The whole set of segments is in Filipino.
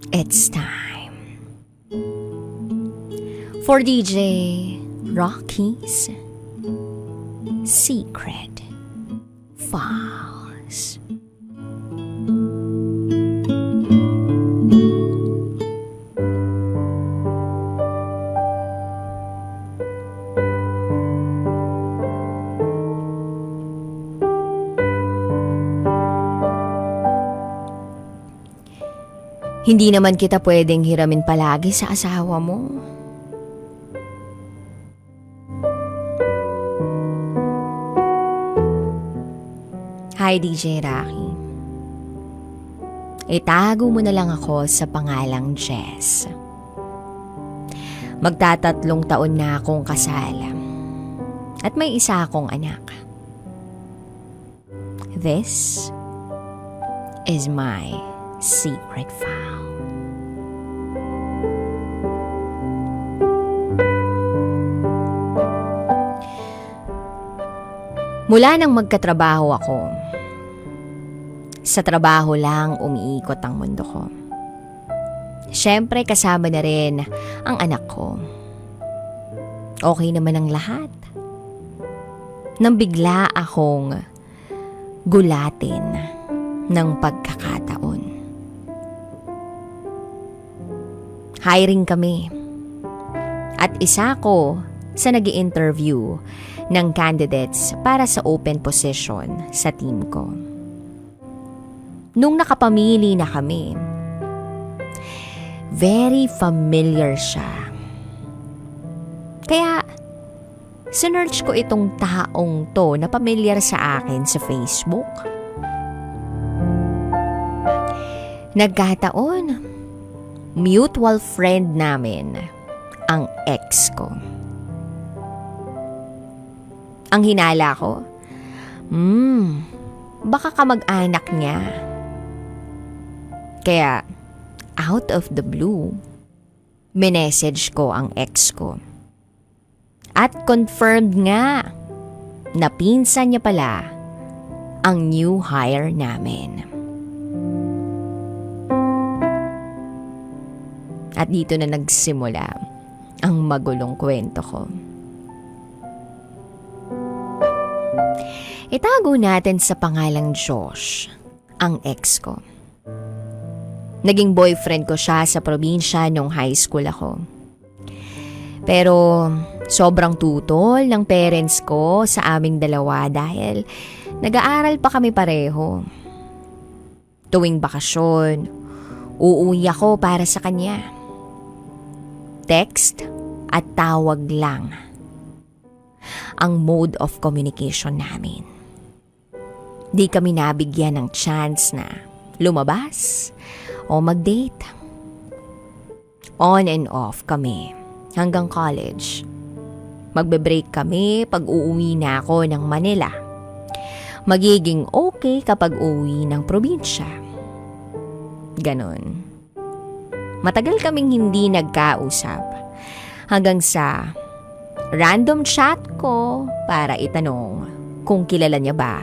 It's time for DJ Rocky's Secret Files. Hindi naman kita pwedeng hiramin palagi sa asawa mo. Hi, DJ Rocky. Itago mo na lang ako sa pangalang Jess. Magtatatlong taon na akong kasal. At may isa akong anak. This is my secret file. Mula nang magkatrabaho ako, sa trabaho lang umiikot ang mundo ko. Siyempre kasama na rin ang anak ko. Okay naman ang lahat. Nang bigla akong gulatin ng pagkakataon. Hiring kami. At isa ko sa nag-i-interview ng candidates para sa open position sa team ko. Nung nakapamili na kami, very familiar siya. Kaya, sinearch ko itong taong to na familiar sa akin sa Facebook. Nagkataon, mutual friend namin ang ex ko. Ang hinala ko, baka kamag-anak niya. Kaya, out of the blue, minessage ko ang ex ko. At confirmed nga na pinsan niya pala ang new hire namin. At dito na nagsimula ang magulong kwento ko. Itago natin sa pangalang Josh, ang ex ko. Naging boyfriend ko siya sa probinsya nung high school ako. Pero sobrang tutol ng parents ko sa aming dalawa dahil nag-aaral pa kami pareho. Tuwing bakasyon, uuwi ako para sa kanya. Text at tawag lang ang mode of communication namin. Di kami nabigyan ng chance na lumabas o mag-date. On and off kami hanggang college. Magbe-break kami pag uuwi na ako ng Manila. Magiging okay kapag uwi ng probinsya. Ganon. Matagal kaming hindi nagkausap hanggang sa random chat ko para itanong kung kilala niya ba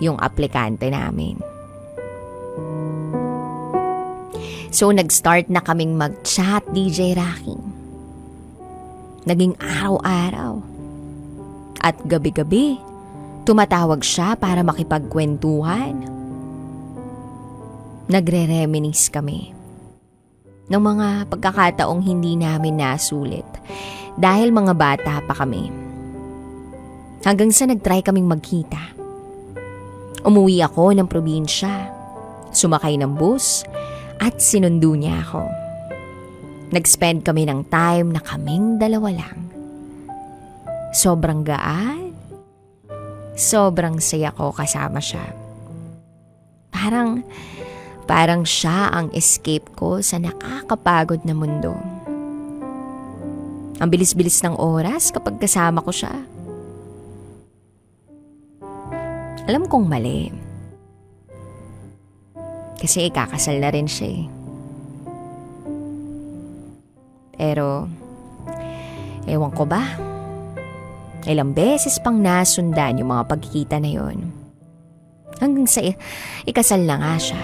yung aplikante namin. So nag-start na kaming mag-chat, DJ Rocky. Naging araw-araw. At gabi-gabi, tumatawag siya para makipagkwentuhan. Nagre-reminisce kami ng mga pagkakataong hindi namin nasulit dahil mga bata pa kami. Hanggang sa nag-try kaming magkita. Umuwi ako ng probinsya, sumakay ng bus at sinundo niya ako. Nag-spend kami ng time na kaming dalawa lang. Sobrang gaan, sobrang saya ko kasama siya. Parang siya ang escape ko sa nakakapagod na mundo. Ang bilis-bilis ng oras kapag kasama ko siya. Alam kong mali. Kasi ikakasal na rin siya eh. Pero, ewan ko ba? Ilang beses pang nasundan yung mga pagkikita na yon. Hanggang sa ikasal na nga siya.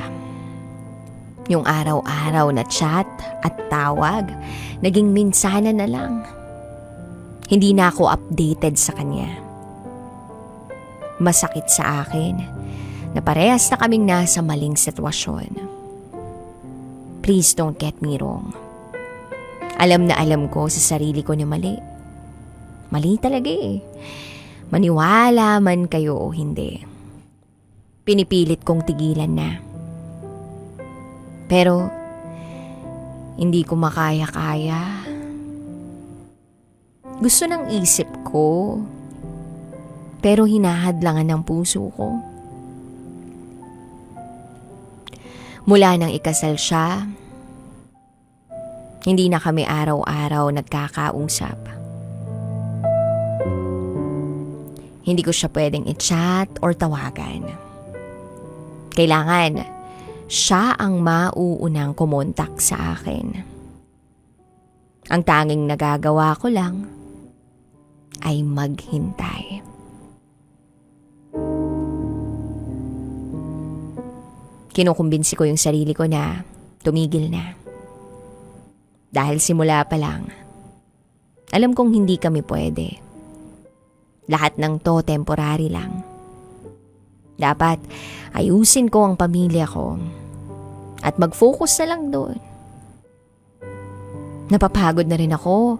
Yung araw-araw na chat at tawag, naging minsana na lang. Hindi na ako updated sa kanya. Masakit sa akin na parehas na kaming nasa maling sitwasyon. Please don't get me wrong. Alam na alam ko sa sarili ko na mali. Mali talaga eh. Maniwala man kayo o hindi. Pinipilit kong tigilan na. Pero, hindi ko makaya-kaya. Gusto ng isip ko, pero hinahadlangan ng puso ko. Mula nang ikasal siya, hindi na kami araw-araw nagkakausap. Hindi ko siya pwedeng i-chat or tawagan. Kailangan siya ang mauunang kumontak sa akin. Ang tanging nagagawa ko lang ay maghintay. Kinukumbinsi ko yung sarili ko na tumigil na. Dahil simula pa lang, alam kong hindi kami pwede. Lahat ng to temporary lang. Dapat ayusin ko ang pamilya ko at mag-focus na lang doon. Napapagod na rin ako.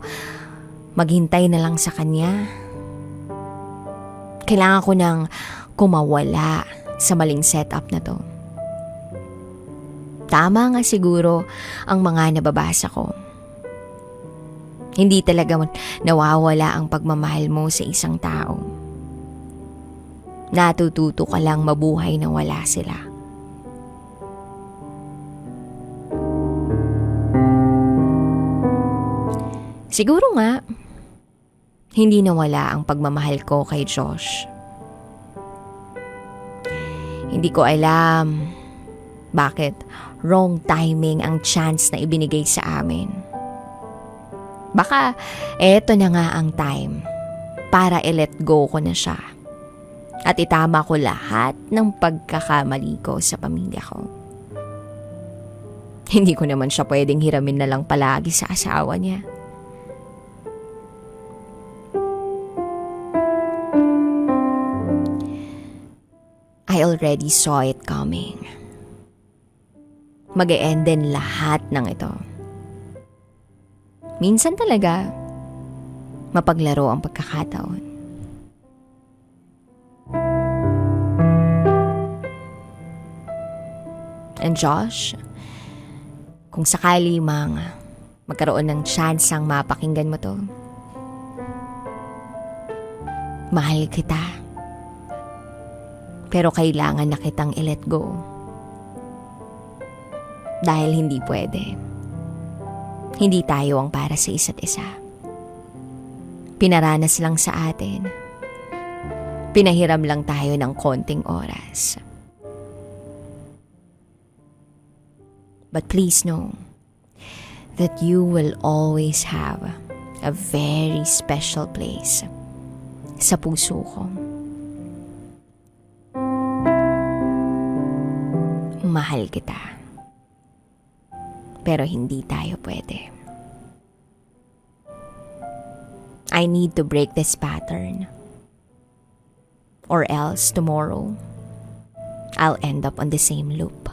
Maghintay na lang sa kanya. Kailangan ko nang kumawala sa maling setup na to. Tama nga siguro ang mga nababasa ko. Hindi talaga nawawala ang pagmamahal mo sa isang tao. Natututo ka lang mabuhay na wala sila. Siguro nga, hindi nawala ang pagmamahal ko kay Josh. Hindi ko alam bakit wrong timing ang chance na ibinigay sa amin. Baka eto na nga ang time para i-let go ko na siya at itama ko lahat ng pagkakamali ko sa pamilya ko. Hindi ko naman siya pwedeng hiramin na lang palagi sa asawa niya. I already saw it coming. Mag-e-end din lahat ng ito. Minsan talaga, mapaglaro ang pagkakataon. And Josh, kung sakali mang magkaroon ng chance ang mapakinggan mo to, mahal kita. Pero kailangan na kitang i-let go. Dahil hindi pwede. Hindi tayo ang para sa isa't isa. Pinaranas lang sa atin. Pinahiram lang tayo ng konting oras. But please know that you will always have a very special place sa puso ko. Mahal kita. Pero hindi tayo pwede. I need to break this pattern. Or else tomorrow, I'll end up on the same loop.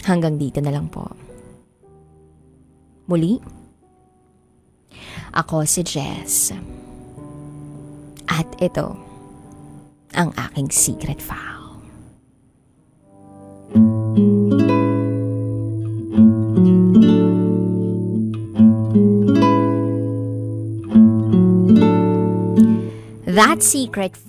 Hanggang dito na lang po. Muli, ako si Jess. At ito, ang aking secret file. That secret file